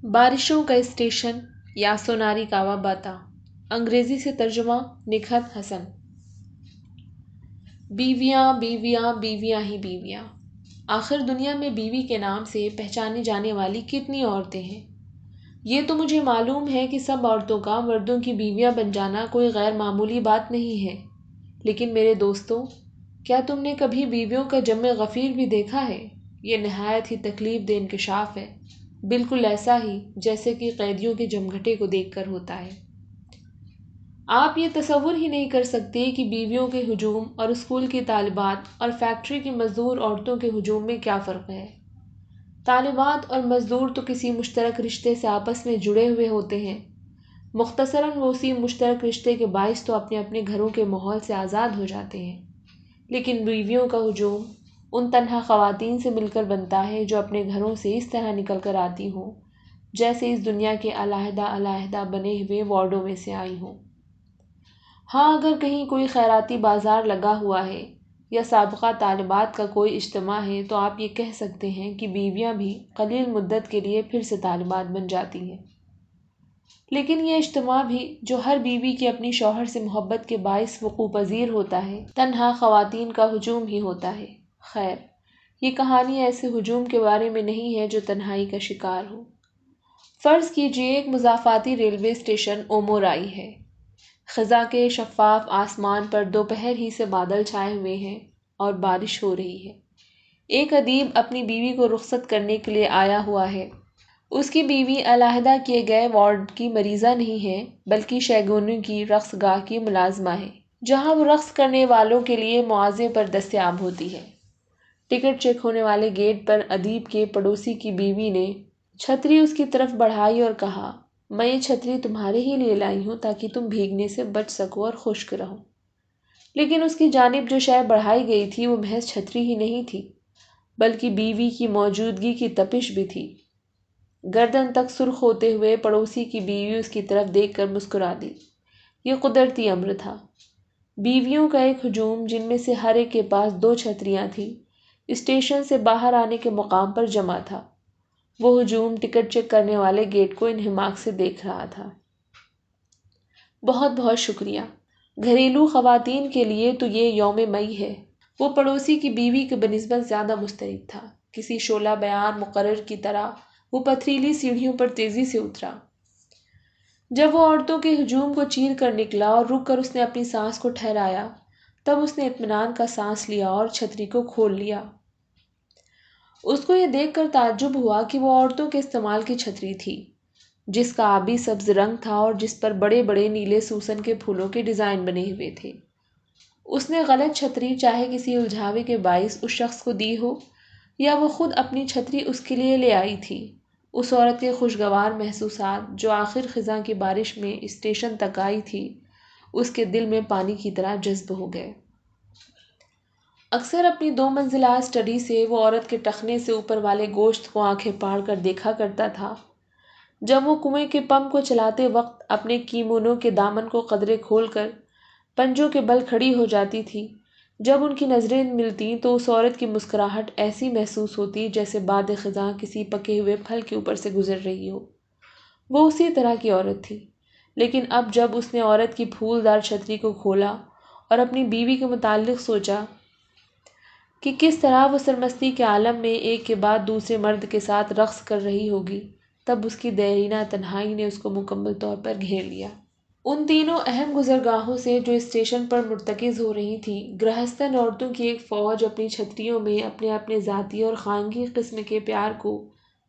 بارشوں کا اسٹیشن یا سوناری کاوا باتا، انگریزی سے ترجمہ نکھت حسن۔ بیویاں بیویاں بیویاں ہی بیویاں، آخر دنیا میں بیوی کے نام سے پہچانی جانے والی کتنی عورتیں ہیں؟ یہ تو مجھے معلوم ہے کہ سب عورتوں کا مردوں کی بیویاں بن جانا کوئی غیر معمولی بات نہیں ہے، لیکن میرے دوستوں، کیا تم نے کبھی بیویوں کا جمع غفیر بھی دیکھا ہے؟ یہ نہایت ہی تکلیف دہ انکشاف ہے، بالکل ایسا ہی جیسے کہ قیدیوں کے جمگھٹے کو دیکھ کر ہوتا ہے۔ آپ یہ تصور ہی نہیں کر سکتے کہ بیویوں کے ہجوم اور اسکول کی طالبات اور فیکٹری کی مزدور عورتوں کے ہجوم میں کیا فرق ہے۔ طالبات اور مزدور تو کسی مشترک رشتے سے آپس میں جڑے ہوئے ہوتے ہیں، مختصراً وہ اسی مشترک رشتے کے باعث تو اپنے اپنے گھروں کے ماحول سے آزاد ہو جاتے ہیں، لیکن بیویوں کا ہجوم ان تنہا خواتین سے مل کر بنتا ہے جو اپنے گھروں سے اس طرح نکل کر آتی ہوں جیسے اس دنیا کے علیحدہ علیحدہ بنے ہوئے وارڈوں میں سے آئی ہوں۔ ہاں، اگر کہیں کوئی خیراتی بازار لگا ہوا ہے یا سابقہ طالبات کا کوئی اجتماع ہے تو آپ یہ کہہ سکتے ہیں کہ بیویاں بھی قلیل مدت کے لیے پھر سے طالبات بن جاتی ہیں، لیکن یہ اجتماع بھی جو ہر بیوی کی اپنی شوہر سے محبت کے باعث وقوع پذیر ہوتا ہے، تنہا خواتین کا ہجوم ہی ہوتا ہے۔ خیر، یہ کہانی ایسے ہجوم کے بارے میں نہیں ہے جو تنہائی کا شکار ہو۔ فرض کیجیے ایک مضافاتی ریلوے اسٹیشن اومورائی ہے۔ خزاں کے شفاف آسمان پر دوپہر ہی سے بادل چھائے ہوئے ہیں اور بارش ہو رہی ہے۔ ایک ادیب اپنی بیوی کو رخصت کرنے کے لیے آیا ہوا ہے۔ اس کی بیوی علیحدہ کیے گئے وارڈ کی مریضہ نہیں ہے، بلکہ شیگونوں کی رقص گاہ کی ملازمہ ہے، جہاں وہ رقص کرنے والوں کے لیے معاوضے پر دستیاب ہوتی ہے۔ ٹکٹ چیک ہونے والے گیٹ پر ادیب کے پڑوسی کی بیوی نے چھتری اس کی طرف بڑھائی اور کہا، میں یہ چھتری تمہارے ہی لیے لائی ہوں تاکہ تم بھیگنے سے بچ سکو اور خشک رہو۔ لیکن اس کی جانب جو شے بڑھائی گئی تھی وہ محض چھتری ہی نہیں تھی، بلکہ بیوی کی موجودگی کی تپش بھی تھی۔ گردن تک سرخ ہوتے ہوئے پڑوسی کی بیوی اس کی طرف دیکھ کر مسکرا دی۔ یہ قدرتی امر تھا۔ بیویوں کا ایک ہجوم جن میں سے ہر ایک کے پاس 2 چھتریاں تھیں، اسٹیشن سے باہر آنے کے مقام پر جمع تھا۔ وہ ہجوم ٹکٹ چیک کرنے والے گیٹ کو انہماک سے دیکھ رہا تھا۔ بہت بہت شکریہ۔ گھریلو خواتین کے لیے تو یہ یوم مئی ہے۔ وہ پڑوسی کی بیوی کے بنسبت زیادہ مستعد تھا۔ کسی شعلہ بیان مقرر کی طرح وہ پتھریلی سیڑھیوں پر تیزی سے اترا۔ جب وہ عورتوں کے ہجوم کو چیر کر نکلا اور رک کر اس نے اپنی سانس کو ٹھہرایا، تب اس نے اطمینان کا سانس لیا اور چھتری کو کھول لیا۔ اس کو یہ دیکھ کر تعجب ہوا کہ وہ عورتوں کے استعمال کی چھتری تھی، جس کا آبی سبز رنگ تھا اور جس پر بڑے بڑے نیلے سوسن کے پھولوں کے ڈیزائن بنے ہوئے تھے۔ اس نے غلط چھتری چاہے کسی الجھاوے کے باعث اس شخص کو دی ہو یا وہ خود اپنی چھتری اس کے لیے لے آئی تھی، اس عورت کے خوشگوار محسوسات جو آخر خزاں کی بارش میں اسٹیشن تک آئی تھی، اس کے دل میں پانی کی طرح جذب ہو گئے۔ اکثر اپنی 2 منزلہ اسٹڈی سے وہ عورت کے ٹخنے سے اوپر والے گوشت کو آنکھیں پاڑ کر دیکھا کرتا تھا۔ جب وہ کنویں کے پمپ کو چلاتے وقت اپنے کیمونو کے دامن کو قدرے کھول کر پنجوں کے بل کھڑی ہو جاتی تھی، جب ان کی نظریں ملتیں تو اس عورت کی مسکراہٹ ایسی محسوس ہوتی جیسے باد خزاں کسی پکے ہوئے پھل کے اوپر سے گزر رہی ہو۔ وہ اسی طرح کی عورت تھی، لیکن اب جب اس نے عورت کی پھولدار چھتری کو کھولا اور اپنی بیوی کے متعلق سوچا کہ کس طرح وہ سرمستی کے عالم میں ایک کے بعد دوسرے مرد کے ساتھ رقص کر رہی ہوگی، تب اس کی دیرینہ تنہائی نے اس کو مکمل طور پر گھیر لیا۔ ان تینوں اہم گزرگاہوں سے جو اسٹیشن پر مرتکز ہو رہی تھیں، گرہستن عورتوں کی ایک فوج اپنی چھتریوں میں اپنے اپنے ذاتی اور خانگی قسم کے پیار کو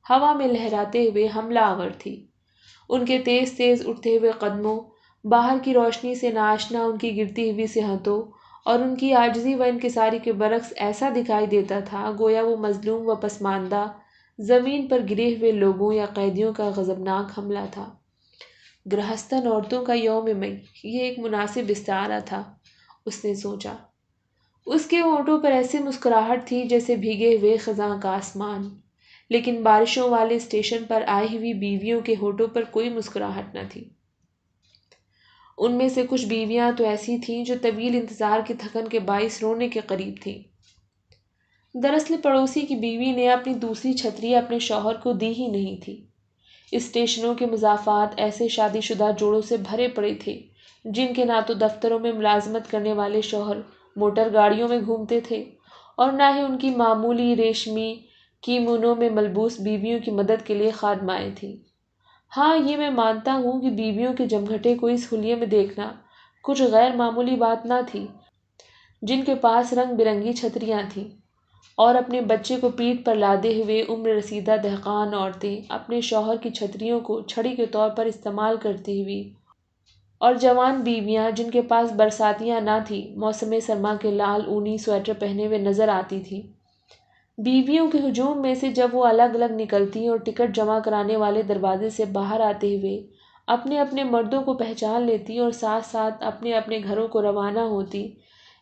ہوا میں لہراتے ہوئے حملہ آور تھی۔ ان کے تیز تیز اٹھتے ہوئے قدموں، باہر کی روشنی سے ناآشنا ان کی گرتی ہوئی صحتوں اور ان کی عاجزی و انکساری کے برعکس ایسا دکھائی دیتا تھا گویا وہ مظلوم و پسماندہ زمین پر گرے ہوئے لوگوں یا قیدیوں کا غضبناک حملہ تھا۔ گرہستن عورتوں کا یوم مئی، یہ ایک مناسب استعارہ تھا، اس نے سوچا۔ اس کے ہونٹوں پر ایسی مسکراہٹ تھی جیسے بھیگے ہوئے خزاں کا آسمان، لیکن بارشوں والے اسٹیشن پر آئی ہوئی بیویوں کے ہونٹوں پر کوئی مسکراہٹ نہ تھی۔ ان میں سے کچھ بیویاں تو ایسی تھیں جو طویل انتظار کی تھکن کے باعث رونے کے قریب تھیں۔ دراصل پڑوسی کی بیوی نے اپنی دوسری چھتری اپنے شوہر کو دی ہی نہیں تھی، اسٹیشنوں کے مضافات ایسے شادی شدہ جوڑوں سے بھرے پڑے تھے جن کے نہ تو دفتروں میں ملازمت کرنے والے شوہر موٹر گاڑیوں میں گھومتے تھے اور نہ ہی ان کی معمولی ریشمی کیمونوں میں ملبوس بیویوں کی مدد کے لیے خادمائیں تھیں۔ ہاں، یہ میں مانتا ہوں کہ بیویوں کے جمگھٹے کو اس حلیے میں دیکھنا کچھ غیر معمولی بات نہ تھی، جن کے پاس رنگ برنگی چھتریاں تھیں اور اپنے بچے کو پیٹھ پر لادے ہوئے عمر رسیدہ دہقان عورتیں اپنے شوہر کی چھتریوں کو چھڑی کے طور پر استعمال کرتی ہوئی، اور جوان بیویاں جن کے پاس برساتیاں نہ تھیں موسم سرما کے لال اونی سویٹر پہنے ہوئے نظر آتی تھیں۔ بیویوں کے ہجوم میں سے جب وہ الگ الگ نکلتی اور ٹکٹ جمع کرانے والے دروازے سے باہر آتے ہوئے اپنے اپنے مردوں کو پہچان لیتی اور ساتھ ساتھ اپنے اپنے گھروں کو روانہ ہوتی،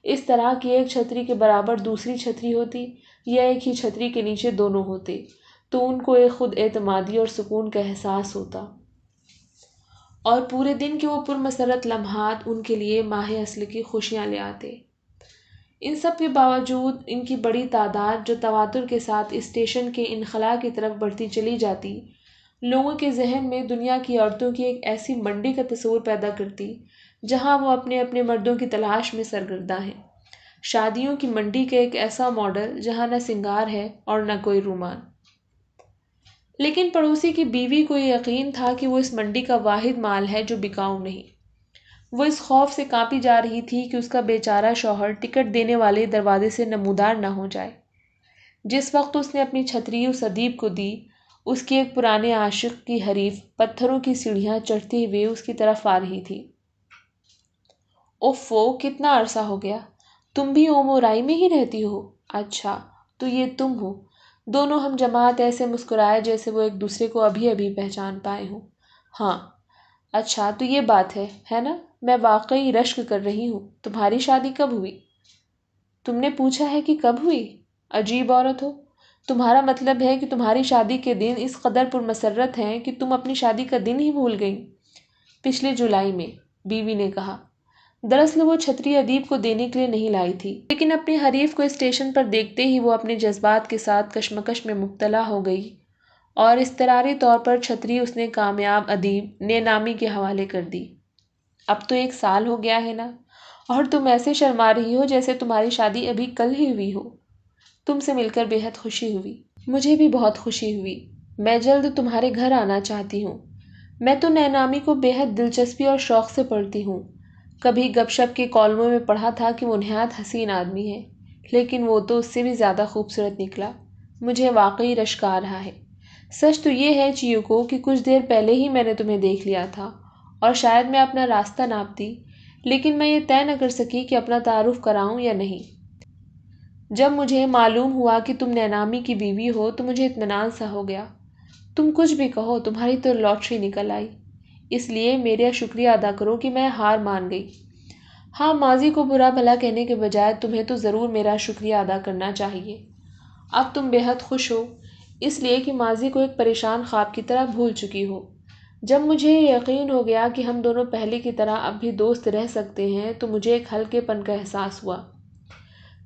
اس طرح کہ ایک چھتری کے برابر دوسری چھتری ہوتی یا ایک ہی چھتری کے نیچے دونوں ہوتے، تو ان کو ایک خود اعتمادی اور سکون کا احساس ہوتا اور پورے دن کے وہ پرمسرت لمحات ان کے لیے ماہ اصل کی خوشیاں لے آتے۔ ان سب کے باوجود ان کی بڑی تعداد جو تواتر کے ساتھ اسٹیشن کے انخلاء کی طرف بڑھتی چلی جاتی، لوگوں کے ذہن میں دنیا کی عورتوں کی ایک ایسی منڈی کا تصور پیدا کرتی جہاں وہ اپنے اپنے مردوں کی تلاش میں سرگرداں ہیں، شادیوں کی منڈی کا ایک ایسا ماڈل جہاں نہ سنگار ہے اور نہ کوئی رومان۔ لیکن پڑوسی کی بیوی کو یہ یقین تھا کہ وہ اس منڈی کا واحد مال ہے جو بکاؤ نہیں۔ وہ اس خوف سے کانپی جا رہی تھی کہ اس کا بیچارہ شوہر ٹکٹ دینے والے دروازے سے نمودار نہ ہو جائے۔ جس وقت اس نے اپنی چھتری اس ادیب کو دی، اس کی ایک پرانے عاشق کی حریف پتھروں کی سیڑھیاں چڑھتے ہوئے اس کی طرف آ رہی تھی۔ اوفو، کتنا عرصہ ہو گیا! تم بھی اومورائی میں ہی رہتی ہو؟ اچھا، تو یہ تم ہو۔ دونوں ہم جماعت ایسے مسکرائے جیسے وہ ایک دوسرے کو ابھی ابھی پہچان پائے ہوں۔ ہاں، اچھا تو یہ بات ہے نا؟ میں واقعی رشک کر رہی ہوں۔ تمہاری شادی کب ہوئی؟ تم نے پوچھا ہے کہ کب ہوئی؟ عجیب عورت ہو! تمہارا مطلب ہے کہ تمہاری شادی کے دن اس قدر پرمسرت ہیں کہ تم اپنی شادی کا دن ہی بھول گئیں؟ پچھلے جولائی میں، بیوی نے کہا۔ دراصل وہ چھتری ادیب کو دینے کے لیے نہیں لائی تھی، لیکن اپنی حریف کو اسٹیشن پر دیکھتے ہی وہ اپنے جذبات کے ساتھ کشمکش میں مبتلا ہو گئی اور اضطراری طور پر چھتری اس نے کامیاب ادیب نینامی کے حوالے کر دی۔ اب تو 1 سال ہو گیا ہے نا، اور تم ایسے شرما رہی ہو جیسے تمہاری شادی ابھی کل ہی ہوئی ہو۔ تم سے مل کر بے حد خوشی ہوئی۔ مجھے بھی بہت خوشی ہوئی۔ میں جلد تمہارے گھر آنا چاہتی ہوں۔ میں تو نینامی کو بے حد دلچسپی اور شوق سے پڑھتی ہوں۔ کبھی گپ شپ کے کالموں میں پڑھا تھا کہ وہ نہایت حسین آدمی ہے، لیکن وہ تو اس سے بھی زیادہ خوبصورت نکلا۔ مجھے واقعی رشک آ رہا ہے۔ سچ تو یہ ہے چیوکو کہ کچھ دیر پہلے ہی میں نے تمہیں دیکھ لیا تھا اور شاید میں اپنا راستہ ناپتی، لیکن میں یہ طے نہ کر سکی کہ اپنا تعارف کراؤں یا نہیں۔ جب مجھے معلوم ہوا کہ تم نینامی کی بیوی ہو تو مجھے اطمینان سا ہو گیا۔ تم کچھ بھی کہو، تمہاری تو لاٹری نکل آئی، اس لیے میرا شکریہ ادا کرو کہ میں ہار مان گئی۔ ہاں، ماضی کو برا بھلا کہنے کے بجائے تمہیں تو ضرور میرا شکریہ ادا کرنا چاہیے۔ اب تم بے حد خوش ہو، اس لیے کہ ماضی کو ایک پریشان خواب کی طرح بھول چکی ہو۔ جب مجھے یہ یقین ہو گیا کہ ہم دونوں پہلے کی طرح اب بھی دوست رہ سکتے ہیں تو مجھے ایک ہلکے پن کا احساس ہوا۔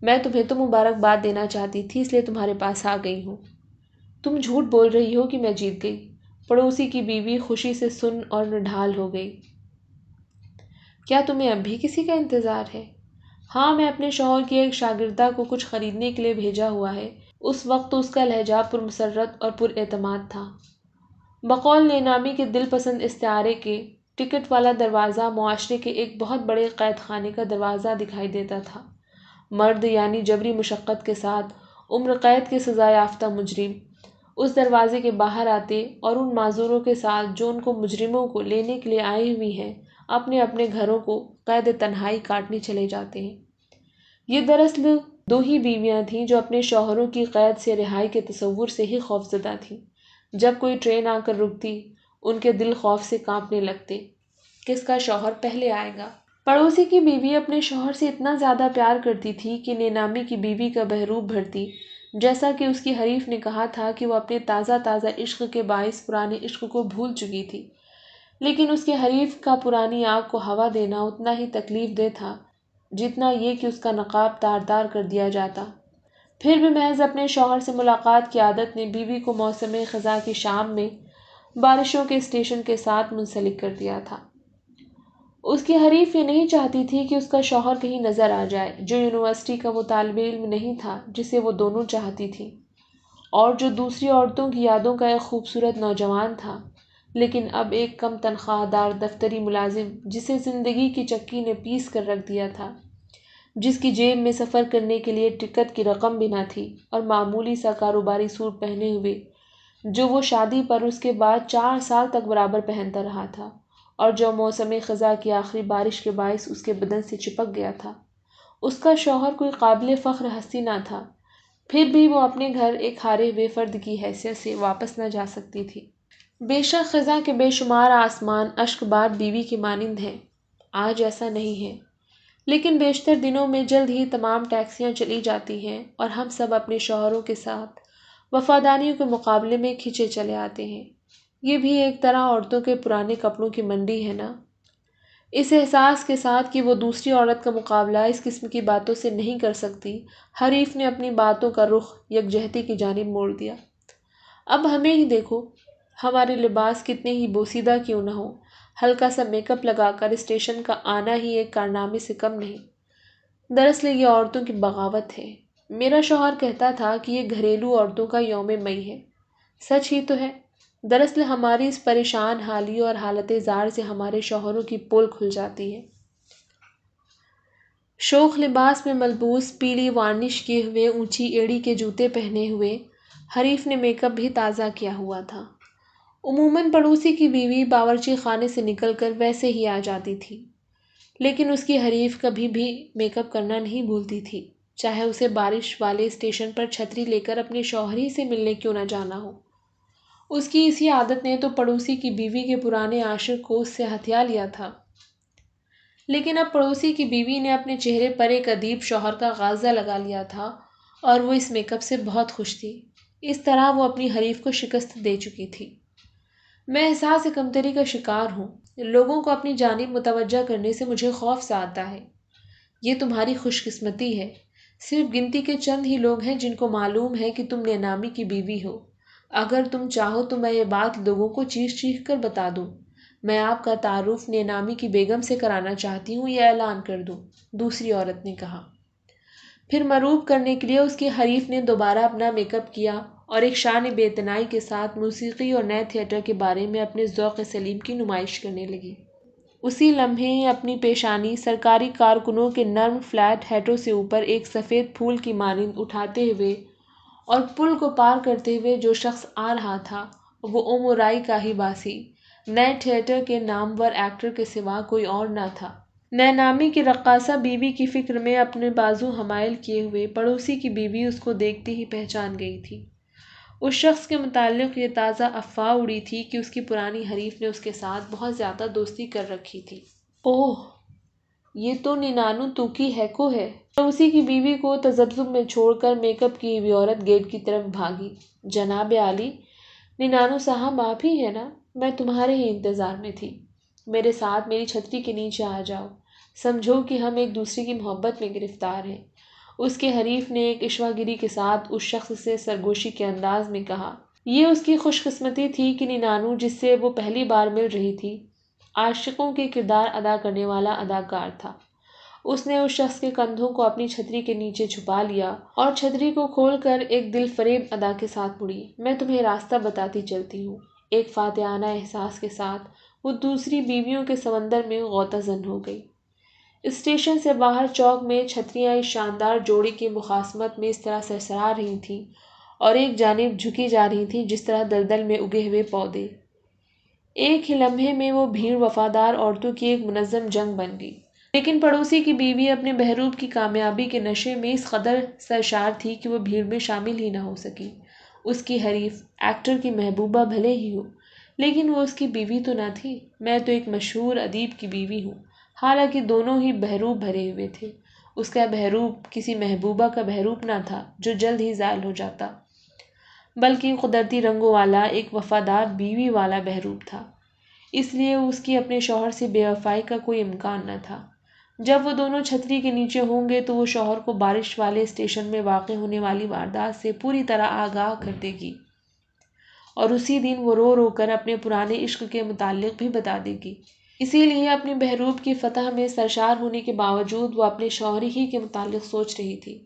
میں تمہیں تو مبارکباد دینا چاہتی تھی، اس لیے تمہارے پاس آ گئی ہوں۔ تم جھوٹ بول رہی ہو کہ میں جیت گئی۔ پڑوسی کی بیوی خوشی سے سن اور نڈھال ہو گئی۔ کیا تمہیں اب بھی کسی کا انتظار ہے؟ ہاں، میں اپنے شوہر کی ایک شاگردہ کو کچھ خریدنے کے لیے بھیجا ہوا ہے۔ اس وقت اس کا لہجہ پرمسرت اور پر اعتماد تھا۔ بقول نینامی کے دل پسند استعارے کے، ٹکٹ والا دروازہ معاشرے کے ایک بہت بڑے قید خانے کا دروازہ دکھائی دیتا تھا۔ مرد یعنی جبری مشقت کے ساتھ عمر قید کے سزا یافتہ مجرم اس دروازے کے باہر آتے اور ان معذوروں کے ساتھ جو ان کو مجرموں کو لینے کے لیے آئی ہوئی ہیں اپنے اپنے گھروں کو قید تنہائی کاٹنے چلے جاتے ہیں۔ یہ دراصل 2 ہی بیویاں تھیں جو اپنے شوہروں کی قید سے رہائی کے تصور سے ہی خوفزدہ تھیں۔ جب کوئی ٹرین آ کر رکتی، ان کے دل خوف سے کانپنے لگتے۔ کس کا شوہر پہلے آئے گا؟ پڑوسی کی بیوی اپنے شوہر سے اتنا زیادہ پیار کرتی تھی کہ نینامی کی بیوی کا بحروب بھرتی، جیسا کہ اس کی حریف نے کہا تھا کہ وہ اپنے تازہ تازہ عشق کے باعث پرانے عشق کو بھول چکی تھی، لیکن اس کے حریف کا پرانی آگ کو ہوا دینا اتنا ہی تکلیف دہ تھا جتنا یہ کہ اس کا نقاب تار تار کر دیا جاتا۔ پھر بھی محض اپنے شوہر سے ملاقات کی عادت نے بیوی کو موسم خزاں کی شام میں بارشوں کے اسٹیشن کے ساتھ منسلک کر دیا تھا۔ اس کی حریف یہ نہیں چاہتی تھی کہ اس کا شوہر کہیں نظر آ جائے، جو یونیورسٹی کا وہ طالب علم نہیں تھا جسے وہ دونوں چاہتی تھی، اور جو دوسری عورتوں کی یادوں کا ایک خوبصورت نوجوان تھا، لیکن اب ایک کم تنخواہ دار دفتری ملازم جسے زندگی کی چکی نے پیس کر رکھ دیا تھا، جس کی جیب میں سفر کرنے کے لیے ٹکٹ کی رقم بھی نہ تھی، اور معمولی سا کاروباری سوٹ پہنے ہوئے جو وہ شادی پر اس کے بعد 4 سال تک برابر پہنتا رہا تھا، اور جو موسم خزاں کی آخری بارش کے باعث اس کے بدن سے چپک گیا تھا۔ اس کا شوہر کوئی قابل فخر ہستی نہ تھا، پھر بھی وہ اپنے گھر ایک ہارے ہوئے فرد کی حیثیت سے واپس نہ جا سکتی تھی۔ بے شک خزاں کے بے شمار آسمان اشک بار بیوی کی مانند ہیں، آج ایسا نہیں ہے، لیکن بیشتر دنوں میں جلد ہی تمام ٹیکسیاں چلی جاتی ہیں اور ہم سب اپنے شوہروں کے ساتھ وفاداریوں کے مقابلے میں کھنچے چلے آتے ہیں۔ یہ بھی ایک طرح عورتوں کے پرانے کپڑوں کی منڈی ہے نا؟ اس احساس کے ساتھ کہ وہ دوسری عورت کا مقابلہ اس قسم کی باتوں سے نہیں کر سکتی، حریف نے اپنی باتوں کا رخ یکجہتی کی جانب موڑ دیا۔ اب ہمیں ہی دیکھو، ہمارے لباس کتنے ہی بوسیدہ کیوں نہ ہو، ہلکا سا میک اپ لگا کر اسٹیشن کا آنا ہی ایک کارنامے سے کم نہیں۔ دراصل یہ عورتوں کی بغاوت ہے۔ میرا شوہر کہتا تھا کہ یہ گھریلو عورتوں کا یوم مئی ہے۔ سچ ہی تو ہے۔ دراصل ہماری اس پریشان حالی اور حالت زار سے ہمارے شوہروں کی پول کھل جاتی ہے۔ شوخ لباس میں ملبوس، پیلی وارنش کیے ہوئے اونچی ایڑی کے جوتے پہنے ہوئے، حریف نے میک اپ بھی تازہ کیا ہوا تھا۔ عموماً پڑوسی کی بیوی باورچی خانے سے نکل کر ویسے ہی آ جاتی تھی، لیکن اس کی حریف کبھی بھی میک اپ کرنا نہیں بھولتی تھی، چاہے اسے بارش والے اسٹیشن پر چھتری لے کر اپنے شوہر ہی سے ملنے کیوں نہ جانا ہو۔ اس کی اسی عادت نے تو پڑوسی کی بیوی کے پرانے عاشق کو اس سے ہتھیا لیا تھا، لیکن اب پڑوسی کی بیوی نے اپنے چہرے پر ایک ادیب شوہر کا غازہ لگا لیا تھا، اور وہ اس میک اپ سے بہت خوش تھی۔ اس طرح وہ اپنی حریف کو شکست دے چکی تھی۔ میں احساس کمتری کا شکار ہوں۔ لوگوں کو اپنی جانب متوجہ کرنے سے مجھے خوف سا آتا ہے۔ یہ تمہاری خوش قسمتی ہے۔ صرف گنتی کے چند ہی لوگ ہیں جن کو معلوم ہے کہ تم نینامی کی بیوی ہو۔ اگر تم چاہو تو میں یہ بات لوگوں کو چیخ چیخ کر بتا دوں۔ میں آپ کا تعارف نینامی کی بیگم سے کرانا چاہتی ہوں، یہ اعلان کر دوں، دوسری عورت نے کہا۔ پھر مروب کرنے کے لیے اس کی حریف نے دوبارہ اپنا میک اپ کیا اور ایک شان بے اعتنائی کے ساتھ موسیقی اور نئے تھیٹر کے بارے میں اپنے ذوق سلیم کی نمائش کرنے لگی۔ اسی لمحے اپنی پیشانی سرکاری کارکنوں کے نرم فلیٹ ہیٹوں سے اوپر ایک سفید پھول کی مانند اٹھاتے ہوئے اور پل کو پار کرتے ہوئے جو شخص آ رہا تھا وہ اومورائی کا ہی باسی، نئے تھیٹر کے نامور ایکٹر کے سوا کوئی اور نہ تھا۔ نینامی کی رقاصہ بیوی کی فکر میں اپنے بازو حمائل کیے ہوئے پڑوسی کی بیوی اس کو دیکھتی ہی پہچان گئی تھی۔ اس شخص کے متعلق یہ تازہ افواہ اڑی تھی کہ اس کی پرانی حریف نے اس کے ساتھ بہت زیادہ دوستی کر رکھی تھی۔ اوہ، یہ تو نینانو توکی ہیکو ہے۔ پڑوسی کی بیوی کو تذبذب میں چھوڑ کر میک اپ کی ہوئی عورت گیٹ کی طرف بھاگی۔ جناب عالی، نینانو صاحب آپ ہی ہیں نا؟ میں تمہارے ہی انتظار میں تھی۔ میرے ساتھ میری چھتری کے نیچے آ جاؤ، سمجھو کہ ہم ایک دوسرے کی محبت میں گرفتار ہیں۔ اس کے حریف نے ایک عشوہ گری کے ساتھ اس شخص سے سرگوشی کے انداز میں کہا۔ یہ اس کی خوش قسمتی تھی کہ نینانو، جس سے وہ پہلی بار مل رہی تھی، عاشقوں کے کردار ادا کرنے والا اداکار تھا۔ اس نے اس شخص کے کندھوں کو اپنی چھتری کے نیچے چھپا لیا اور چھتری کو کھول کر ایک دل فریب ادا کے ساتھ مڑی۔ میں تمہیں راستہ بتاتی چلتی ہوں۔ ایک فاتحانہ احساس کے ساتھ وہ دوسری بیویوں کے سمندر میں غوطہ زن ہو گئی۔ اسٹیشن سے باہر چوک میں چھتریاں اس شاندار جوڑی کی مخاصمت میں اس طرح سرسرا رہی تھیں اور ایک جانب جھکی جا رہی تھیں جس طرح دلدل میں اگے ہوئے پودے۔ ایک ہی لمحے میں وہ بھیڑ وفادار عورتوں کی ایک منظم جنگ بن گئی، لیکن پڑوسی کی بیوی اپنے بہروب کی کامیابی کے نشے میں اس قدر سرشار تھی کہ وہ بھیڑ میں شامل ہی نہ ہو سکی۔ اس کی حریف ایکٹر کی محبوبہ بھلے ہی ہو، لیکن وہ اس کی بیوی تو نہ تھی۔ میں تو ایک مشہور ادیب کی بیوی ہوں۔ حالانکہ دونوں ہی بہروب بھرے ہوئے تھے، اس کا بہروب کسی محبوبہ کا بہروب نہ تھا جو جلد ہی زائل ہو جاتا، بلکہ قدرتی رنگوں والا ایک وفادار بیوی والا بہروب تھا۔ اس لیے اس کی اپنے شوہر سے بے وفائی کا کوئی امکان نہ تھا۔ جب وہ دونوں چھتری کے نیچے ہوں گے تو وہ شوہر کو بارش والے اسٹیشن میں واقع ہونے والی واردات سے پوری طرح آگاہ کر دے گی اور اسی دن وہ رو رو کر اپنے پرانے عشق کے متعلق بھی بتا دے گی۔ اسی لیے اپنی بہروب کی فتح میں سرشار ہونے کے باوجود وہ اپنے شوہر ہی کے متعلق سوچ رہی تھی،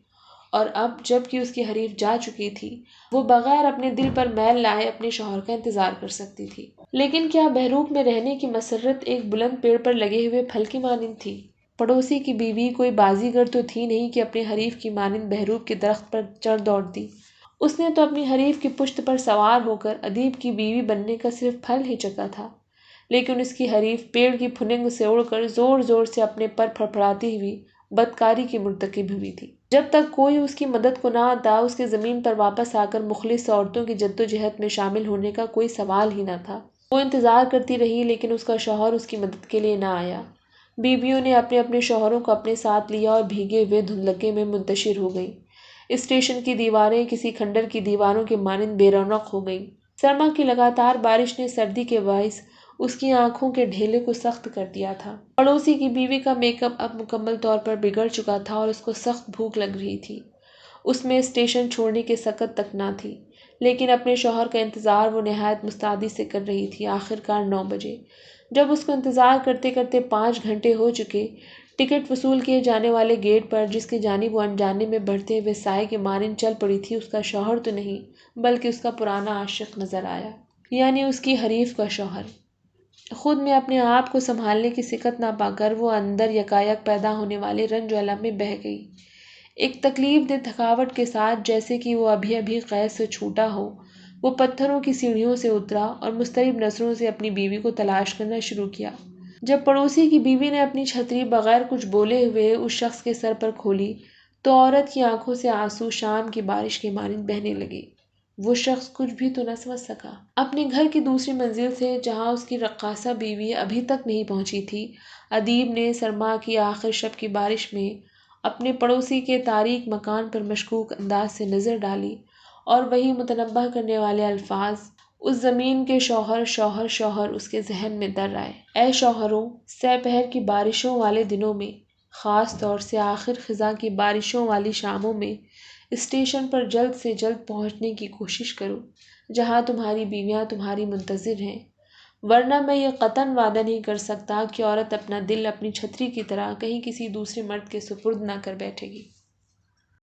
اور اب جب کہ اس کی حریف جا چکی تھی، وہ بغیر اپنے دل پر میل لائے اپنے شوہر کا انتظار کر سکتی تھی۔ لیکن کیا بہروب میں رہنے کی مسرت ایک بلند پیڑ پر لگے ہوئے پھل کی مانند تھی؟ پڑوسی کی بیوی کوئی بازیگر تو تھی نہیں کہ اپنے حریف کی مانند بہروب کے درخت پر چڑھ دوڑتی۔ اس نے تو اپنی حریف کی پشت پر سوار ہو کر ادیب کی بیوی بننے کا صرف پھل ہی چکھا تھا، لیکن اس کی حریف پیڑ کی پھننگ سے اڑ کر زور زور سے اپنے پر پھڑپھڑاتی ہوئی بدکاری کی مرتکب ہوئی تھی۔ جب تک کوئی اس کی مدد کو نہ آتا، اس کے زمین پر واپس آ کر مخلص عورتوں کی جدوجہد میں شامل ہونے کا کوئی سوال ہی نہ تھا۔ وہ انتظار کرتی رہی، لیکن اس کا شوہر اس کی مدد کے لیے نہ آیا۔ بیویوں نے اپنے اپنے شوہروں کو اپنے ساتھ لیا اور بھیگے ہوئے دھندلکے میں منتشر ہو گئیں۔ اسٹیشن کی دیواریں کسی کھنڈر کی دیواروں کے مانند بے رونق ہو گئیں۔ سرما کی لگاتار بارش نے سردی کے باعث اس کی آنکھوں کے ڈھیلے کو سخت کر دیا تھا۔ پڑوسی کی بیوی کا میک اپ اب مکمل طور پر بگڑ چکا تھا اور اس کو سخت بھوک لگ رہی تھی۔ اس میں اسٹیشن چھوڑنے کی سکت تک نہ تھی، لیکن اپنے شوہر کا انتظار وہ نہایت مستعدی سے کر رہی تھی۔ آخرکار 9 بجے، جب اس کو انتظار کرتے کرتے 5 گھنٹے ہو چکے، ٹکٹ وصول کیے جانے والے گیٹ پر، جس کی جانب وہ انجانے میں بڑھتے ہوئے سائے کے مانند چل پڑی تھی، اس کا شوہر تو نہیں بلکہ اس کا پرانا عاشق نظر آیا، یعنی اس کی حریف کا شوہر۔ خود میں اپنے آپ کو سنبھالنے کی سکت نہ پا کر وہ اندر یکایک پیدا ہونے والے رنج و الم میں بہہ گئی۔ ایک تکلیف دہ تھکاوٹ کے ساتھ، جیسے کہ وہ ابھی ابھی قید سے چھوٹا ہو، وہ پتھروں کی سیڑھیوں سے اترا اور مضطرب نظروں سے اپنی بیوی کو تلاش کرنا شروع کیا۔ جب پڑوسی کی بیوی نے اپنی چھتری بغیر کچھ بولے ہوئے اس شخص کے سر پر کھولی، تو عورت کی آنکھوں سے آنسو شام کی بارش کے مانند بہنے لگے۔ وہ شخص کچھ بھی تو نہ سمجھ سکا۔ اپنے گھر کی دوسری منزل سے، جہاں اس کی رقاصہ بیوی ابھی تک نہیں پہنچی تھی، ادیب نے سرما کی آخر شب کی بارش میں اپنے پڑوسی کے تاریک مکان پر مشکوک انداز سے نظر ڈالی، اور وہی متنبہ کرنے والے الفاظ، اس زمین کے شوہر شوہر شوہر، اس کے ذہن میں در آئے۔ اے شوہروں! سہ پہر کی بارشوں والے دنوں میں، خاص طور سے آخر خزاں کی بارشوں والی شاموں میں، اسٹیشن پر جلد سے جلد پہنچنے کی کوشش کرو، جہاں تمہاری بیویاں تمہاری منتظر ہیں، ورنہ میں یہ قطعاً وعدہ نہیں کر سکتا کہ عورت اپنا دل اپنی چھتری کی طرح کہیں کسی دوسرے مرد کے سپرد نہ کر بیٹھے گی۔